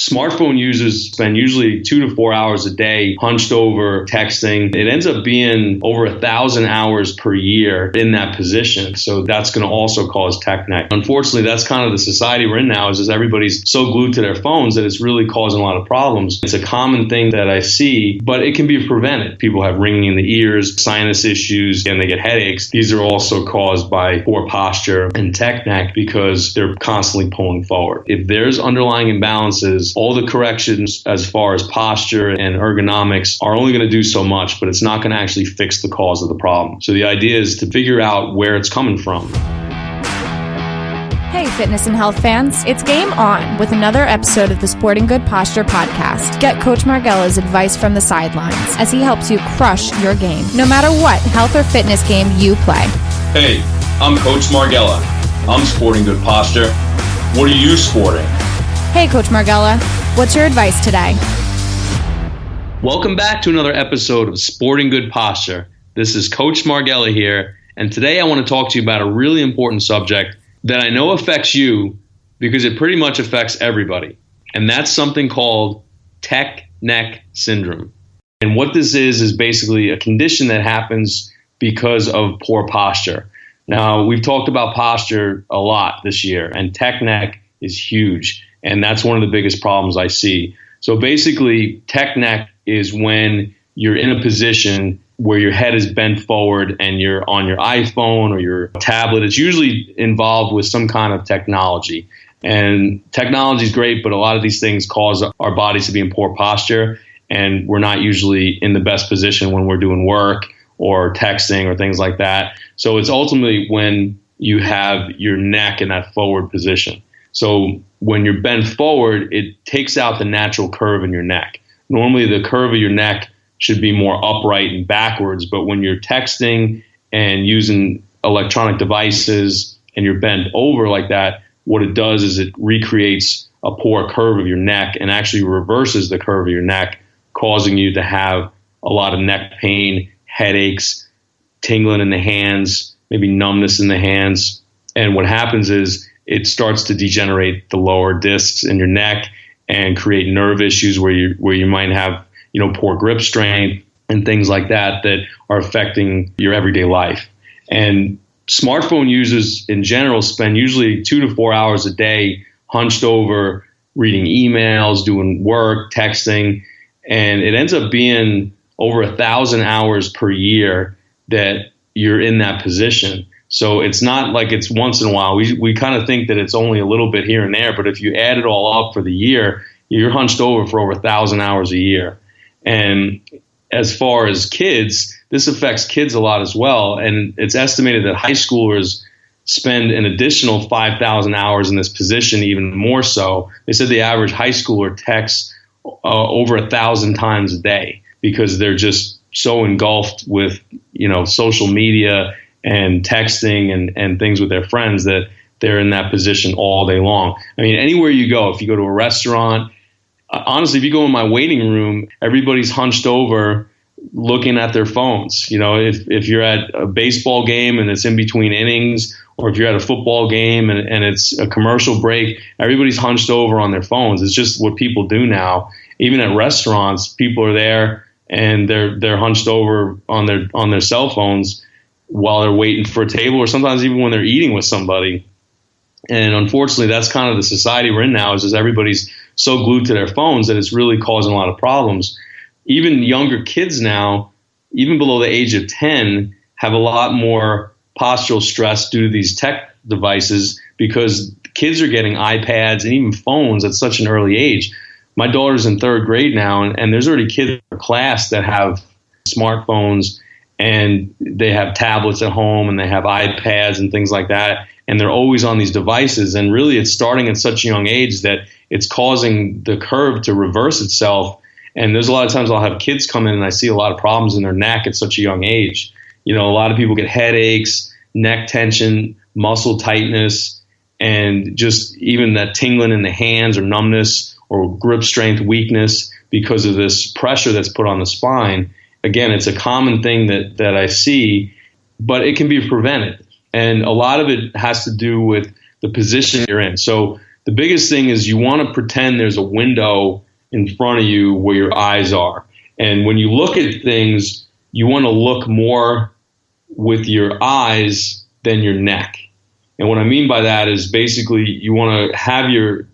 Smartphone users spend usually 2 to 4 hours a day hunched over texting. It ends up being over 1,000 hours per year in that position. So that's going to also cause tech neck. Unfortunately, that's kind of the society we're in now is everybody's so glued to their phones that it's really causing a lot of problems. It's a common thing that I see, but it can be prevented. People have ringing in the ears, sinus issues, and they get headaches. These are also caused by poor posture and tech neck because they're constantly pulling forward. If there's underlying imbalances, all the corrections as far as posture and ergonomics are only going to do so much, but it's not going to actually fix the cause of the problem. So the idea is to figure out where it's coming from. Hey, fitness and health fans, it's game on with another episode of the Sporting Good Posture podcast. Get Coach Margella's advice from the sidelines as he helps you crush your game, no matter what health or fitness game you play. Hey, I'm Coach Margella. I'm Sporting Good Posture. What are you sporting? Hey, Coach Margella, what's your advice today? Welcome back to another episode of Sporting Good Posture. This is Coach Margella here, and today I want to talk to you about a really important subject that I know affects you because it pretty much affects everybody, and that's something called tech neck syndrome. And what this is basically a condition that happens because of poor posture. Now, we've talked about posture a lot this year, and tech neck is huge. And that's one of the biggest problems I see. So basically, tech neck is when you're in a position where your head is bent forward and you're on your iPhone or your tablet. It's usually involved with some kind of technology. And technology is great, but a lot of these things cause our bodies to be in poor posture. And we're not usually in the best position when we're doing work or texting or things like that. So it's ultimately when you have your neck in that forward position. So when you're bent forward, it takes out the natural curve in your neck. Normally, the curve of your neck should be more upright and backwards, but when you're texting and using electronic devices and you're bent over like that, what it does is it recreates a poor curve of your neck and actually reverses the curve of your neck, causing you to have a lot of neck pain, headaches, tingling in the hands, maybe numbness in the hands. And what happens is it starts to degenerate the lower discs in your neck and create nerve issues where you might have, poor grip strength and things like that are affecting your everyday life. And smartphone users in general spend usually 2 to 4 hours a day hunched over, reading emails, doing work, texting, and it ends up being over 1,000 hours per year that you're in that position. So it's not like it's once in a while. We kind of think that it's only a little bit here and there, but if you add it all up for the year, you're hunched over for over 1,000 hours a year. And as far as kids, this affects kids a lot as well. And it's estimated that high schoolers spend an additional 5,000 hours in this position, even more so. They said the average high schooler texts over 1,000 times a day because they're just so engulfed with, social media and texting and things with their friends that they're in that position all day long. I mean, anywhere you go, if you go to a restaurant, honestly, if you go in my waiting room, everybody's hunched over looking at their phones. If you're at a baseball game and it's in between innings, or if you're at a football game and it's a commercial break, everybody's hunched over on their phones. It's just what people do now. Even at restaurants, people are there and they're hunched over on their cell phones while they're waiting for a table, or sometimes even when they're eating with somebody. And unfortunately, that's kind of the society we're in now, is just everybody's so glued to their phones that it's really causing a lot of problems. Even younger kids now, even below the age of 10, have a lot more postural stress due to these tech devices because kids are getting iPads and even phones at such an early age. My daughter's in 3rd grade now, and there's already kids in her class that have smartphones and they have tablets at home and they have iPads and things like that. And they're always on these devices. And really, it's starting at such a young age that it's causing the curve to reverse itself. And there's a lot of times I'll have kids come in and I see a lot of problems in their neck at such a young age. A lot of people get headaches, neck tension, muscle tightness, and just even that tingling in the hands or numbness or grip strength weakness because of this pressure that's put on the spine. Again, it's a common thing that I see, but it can be prevented. And a lot of it has to do with the position you're in. So The biggest thing is you want to pretend there's a window in front of you where your eyes are. And when you look at things, you want to look more with your eyes than your neck. And what I mean by that is basically you want to have your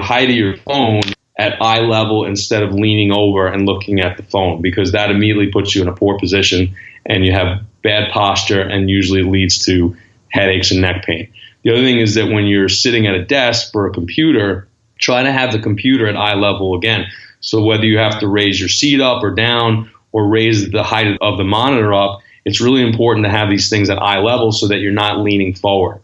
height of your phone at eye level instead of leaning over and looking at the phone, because that immediately puts you in a poor position and you have bad posture and usually leads to headaches and neck pain. The other thing is that when you're sitting at a desk for a computer, try to have the computer at eye level again. So whether you have to raise your seat up or down or raise the height of the monitor up, it's really important to have these things at eye level so that you're not leaning forward.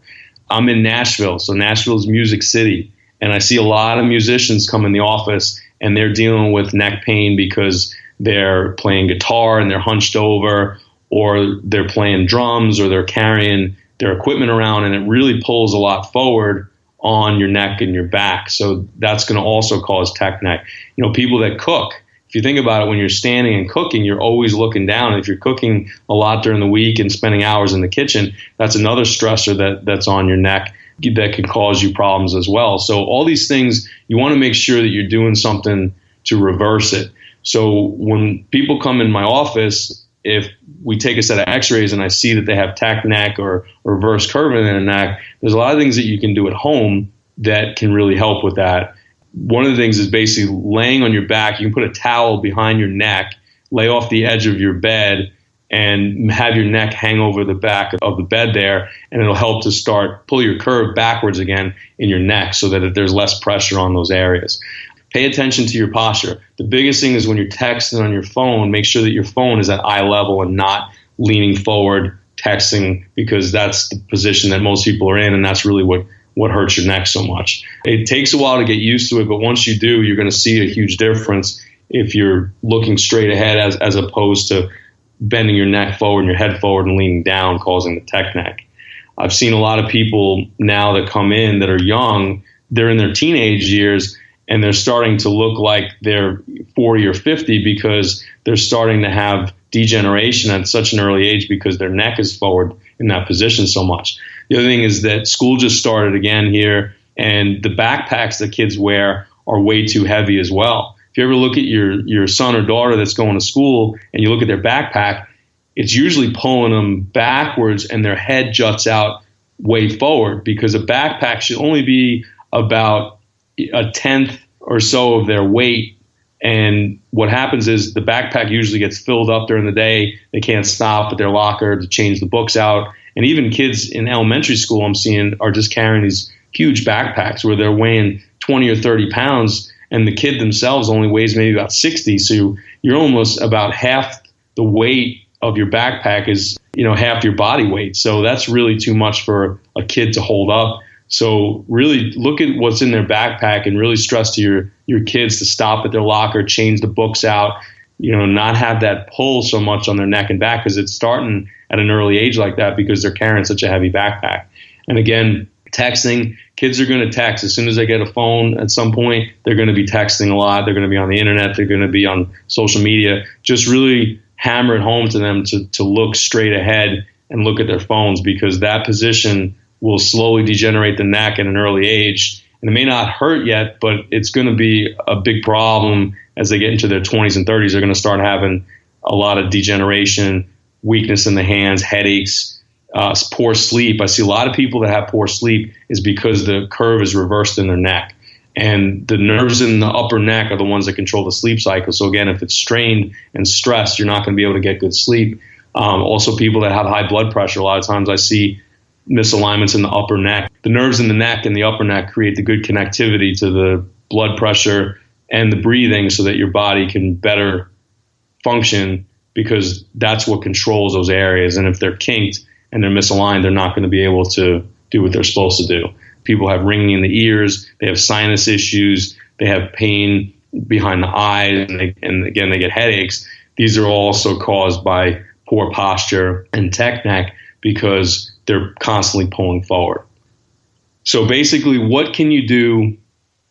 I'm in Nashville, so Nashville's Music City, and I see a lot of musicians come in the office and they're dealing with neck pain because they're playing guitar and they're hunched over, or they're playing drums, or they're carrying their equipment around, and it really pulls a lot forward on your neck and your back. So that's going to also cause tech neck. You know, people that cook, if you think about it, when you're standing and cooking, you're always looking down. And if you're cooking a lot during the week and spending hours in the kitchen, that's another stressor that's on your neck that can cause you problems as well. So all these things, you want to make sure that you're doing something to reverse it. So when people come in my office, if we take a set of x-rays and I see that they have tech neck or reverse curve in their neck, there's a lot of things that you can do at home that can really help with that. One of the things is basically laying on your back. You can put a towel behind your neck, lay off the edge of your bed, and have your neck hang over the back of the bed there, and it'll help to start pull your curve backwards again in your neck so that there's less pressure on those areas. Pay attention to your posture. The biggest thing is when you're texting on your phone, make sure that your phone is at eye level and not leaning forward texting, because that's the position that most people are in, and that's really what hurts your neck so much. It takes a while to get used to it, but once you do, you're going to see a huge difference if you're looking straight ahead as opposed to bending your neck forward and your head forward and leaning down, causing the tech neck. I've seen a lot of people now that come in that are young, they're in their teenage years, and they're starting to look like they're 40 or 50 because they're starting to have degeneration at such an early age because their neck is forward in that position so much. The other thing is that school just started again here, and the backpacks that kids wear are way too heavy as well. If you ever look at your son or daughter that's going to school and you look at their backpack, it's usually pulling them backwards and their head juts out way forward, because a backpack should only be about a tenth or so of their weight. And what happens is the backpack usually gets filled up during the day. They can't stop at their locker to change the books out. And even kids in elementary school I'm seeing are just carrying these huge backpacks where they're weighing 20 or 30 pounds, and the kid themselves only weighs maybe about 60. So you're almost about half the weight of your backpack is, half your body weight. So that's really too much for a kid to hold up. So really look at what's in their backpack and really stress to your kids to stop at their locker, change the books out, not have that pull so much on their neck and back, because it's starting at an early age like that because they're carrying such a heavy backpack. And again, texting, kids are going to text. As soon as they get a phone at some point, they're going to be texting a lot. They're going to be on the internet. They're going to be on social media. Just really hammer it home to them to look straight ahead and look at their phones, because that position will slowly degenerate the neck at an early age. And it may not hurt yet, but it's going to be a big problem as they get into their 20s and 30s. They're going to start having a lot of degeneration, weakness in the hands, headaches, poor sleep. I see a lot of people that have poor sleep is because the curve is reversed in their neck. And the nerves in the upper neck are the ones that control the sleep cycle. So again, if it's strained and stressed, you're not going to be able to get good sleep. Also, people that have high blood pressure, a lot of times I see misalignments in the upper neck. The nerves in the neck and the upper neck create the good connectivity to the blood pressure and the breathing so that your body can better function, because that's what controls those areas. And if they're kinked and they're misaligned, they're not going to be able to do what they're supposed to do. People have ringing in the ears, they have sinus issues, they have pain behind the eyes, and again, they get headaches. These are also caused by poor posture and tech neck because they're constantly pulling forward. So basically, what can you do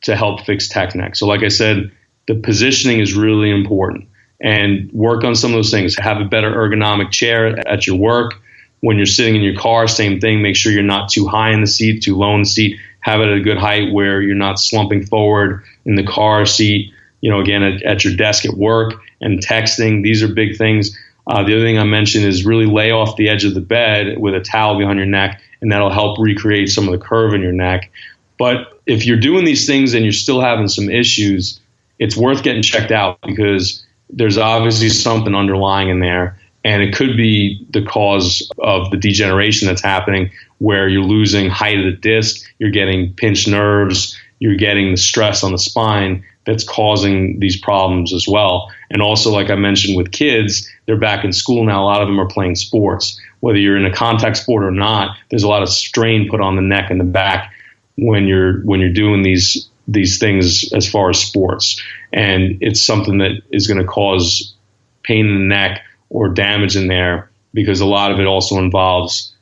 to help fix tech neck? So like I said, the positioning is really important, and work on some of those things. Have a better ergonomic chair at your work. When you're sitting in your car, same thing. Make sure you're not too high in the seat, too low in the seat. have it at a good height where you're not slumping forward in the car seat, again, at your desk at work and texting. These are big things. The other thing I mentioned is really lay off the edge of the bed with a towel behind your neck, and that'll help recreate some of the curve in your neck. But if you're doing these things and you're still having some issues, it's worth getting checked out because there's obviously something underlying in there. And it could be the cause of the degeneration that's happening where you're losing height of the disc, you're getting pinched nerves, you're getting the stress on the spine that's causing these problems as well. And also, like I mentioned with kids, they're back in school now. A lot of them are playing sports. Whether you're in a contact sport or not, there's a lot of strain put on the neck and the back when you're doing these things as far as sports. And it's something that is going to cause pain in the neck or damage in there because a lot of it also involves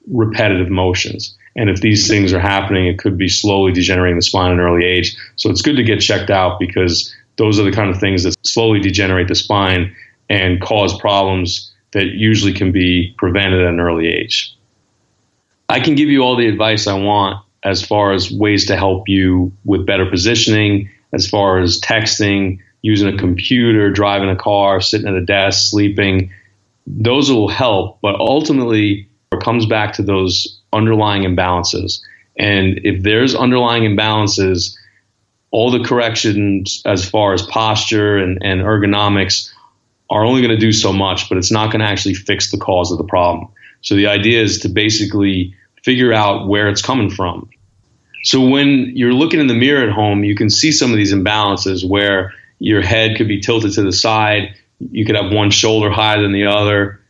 repetitive motions. And if these things are happening, it could be slowly degenerating the spine at an early age. So it's good to get checked out because those are the kind of things that slowly degenerate the spine and cause problems that usually can be prevented at an early age. I can give you all the advice I want as far as ways to help you with better positioning, as far as texting, using a computer, driving a car, sitting at a desk, sleeping. Those will help, but ultimately it comes back to those underlying imbalances. And if there's underlying imbalances, all the corrections as far as posture and ergonomics are only going to do so much, but it's not going to actually fix the cause of the problem. So the idea is to basically figure out where it's coming from. So when you're looking in the mirror at home, you can see some of these imbalances where your head could be tilted to the side. You could have one shoulder higher than the other.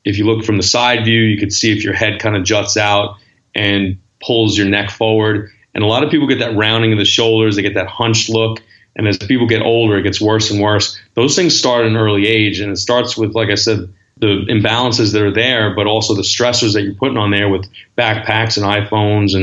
If you look from the side view, you could see if your head kind of juts out and pulls your neck forward. And a lot of people get that rounding of the shoulders. They get that hunched look. And as people get older, it gets worse and worse. Those things start at an early age. And it starts with, like I said, the imbalances that are there, but also the stressors that you're putting on there with backpacks and iPhones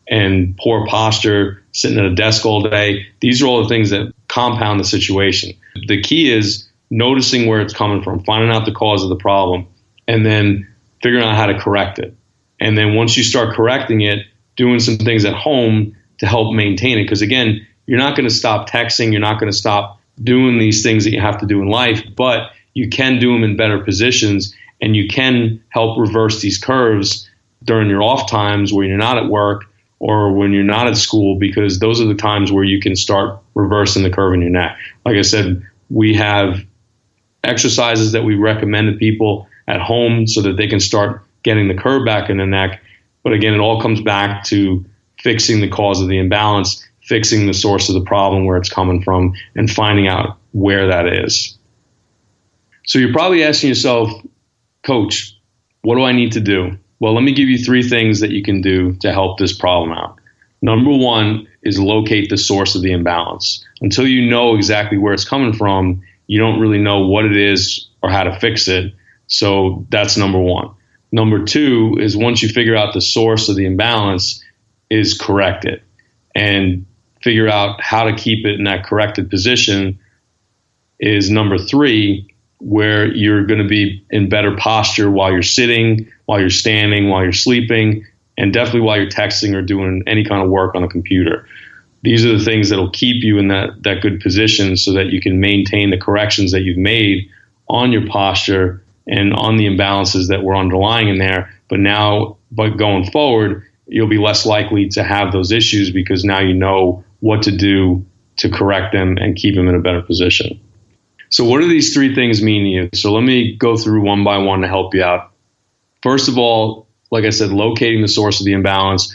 and poor posture, sitting at a desk all day. These are all the things that compound the situation. The key is noticing where it's coming from, finding out the cause of the problem, and then figuring out how to correct it. And then once you start correcting it, doing some things at home to help maintain it. Because again, you're not going to stop texting. You're not going to stop doing these things that you have to do in life, but you can do them in better positions, and you can help reverse these curves during your off times where you're not at work or when you're not at school, because those are the times where you can start reversing the curve in your neck. Like I said, we have exercises that we recommend to people at home so that they can start getting the curve back in the neck. But again, it all comes back to fixing the cause of the imbalance, fixing the source of the problem, where it's coming from, and finding out where that is. So you're probably asking yourself, Coach, what do I need to do? Well, let me give you 3 things that you can do to help this problem out. Number 1 is locate the source of the imbalance. Until you know exactly where it's coming from, you don't really know what it is or how to fix it. So that's number 1. Number 2 is once you figure out the source of the imbalance, is correct it and figure out how to keep it in that corrected position. Is number 3, where you're going to be in better posture while you're sitting, while you're standing, while you're sleeping, and definitely while you're texting or doing any kind of work on a computer. These are the things that will keep you in that good position so that you can maintain the corrections that you've made on your posture and on the imbalances that were underlying in there. But going forward, you'll be less likely to have those issues because now you know what to do to correct them and keep them in a better position. So what do these 3 things mean to you? So let me go through one by one to help you out. First of all, like I said, locating the source of the imbalance.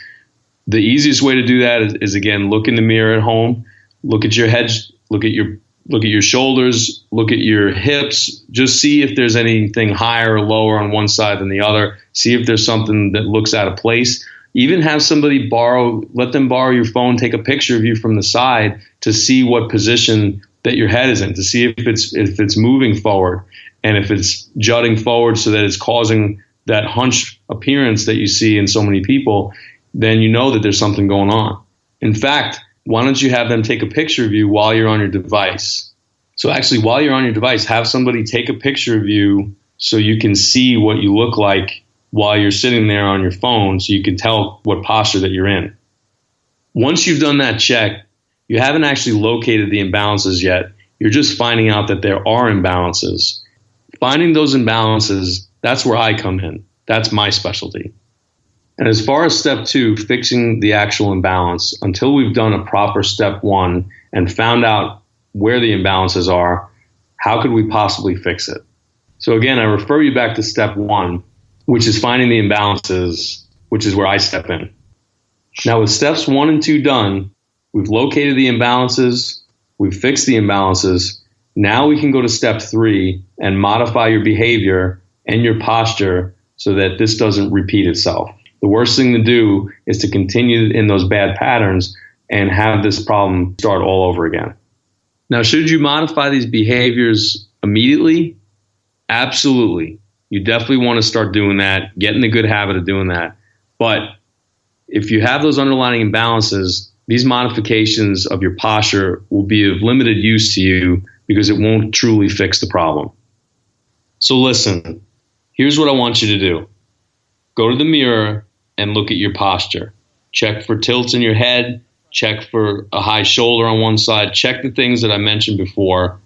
The easiest way to do that is again, look in the mirror at home, look at your head, look at your shoulders, look at your hips, just see if there's anything higher or lower on one side than the other. See if there's something that looks out of place. Even have somebody let them borrow your phone, take a picture of you from the side to see what position that your head is in, to see if it's moving forward and if it's jutting forward so that it's causing that hunched appearance that you see in so many people, then you know that there's something going on. In fact, why don't you have them take a picture of you while you're on your device? So actually, while you're on your device, have somebody take a picture of you so you can see what you look like while you're sitting there on your phone, so you can tell what posture that you're in. Once you've done that check, you haven't actually located the imbalances yet. You're just finding out that there are imbalances. Finding those imbalances, that's where I come in. That's my specialty. And as far as step 2, fixing the actual imbalance, until we've done a proper step 1 and found out where the imbalances are, how could we possibly fix it? So again, I refer you back to step 1, which is finding the imbalances, which is where I step in. Now with steps 1 and 2 done, we've located the imbalances, we've fixed the imbalances. Now we can go to step 3 and modify your behavior and your posture so that this doesn't repeat itself. The worst thing to do is to continue in those bad patterns and have this problem start all over again. Now, should you modify these behaviors immediately? Absolutely. You definitely want to start doing that, get in the good habit of doing that. But if you have those underlying imbalances, these modifications of your posture will be of limited use to you because it won't truly fix the problem. So listen, here's what I want you to do. Go to the mirror and look at your posture. Check for tilts in your head. Check for a high shoulder on one side. Check the things that I mentioned before.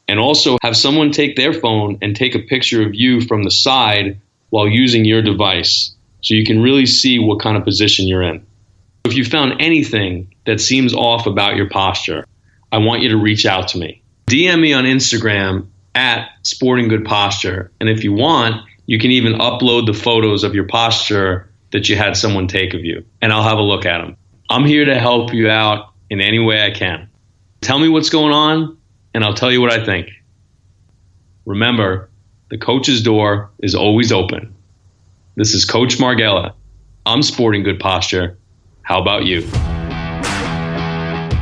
And also have someone take their phone and take a picture of you from the side while using your device so you can really see what kind of position you're in. If you found anything that seems off about your posture, I want you to reach out to me. DM me on Instagram at Sporting Good Posture. And if you want, you can even upload the photos of your posture that you had someone take of you, and I'll have a look at them. I'm here to help you out in any way I can. Tell me what's going on, and I'll tell you what I think. Remember, the coach's door is always open. This is Coach Margella. I'm Sporting Good Posture. How about you?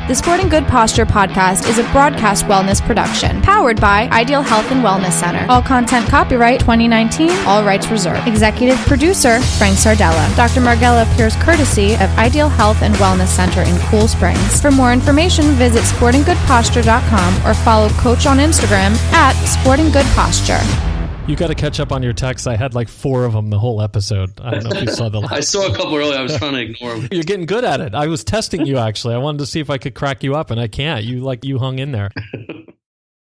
The Sporting Good Posture podcast is a broadcast wellness production powered by Ideal Health and Wellness Center. All content copyright 2019, all rights reserved. Executive producer Frank Sardella. Dr. Margella appears courtesy of Ideal Health and Wellness Center in Cool Springs. For more information, visit sportinggoodposture.com or follow Coach on Instagram at sportinggoodposture. You got to catch up on your texts. I had like 4 of them the whole episode. I don't know if you saw the last. I saw a couple earlier. I was trying to ignore them. You're getting good at it. I was testing you, actually. I wanted to see if I could crack you up, and I can't. You hung in there.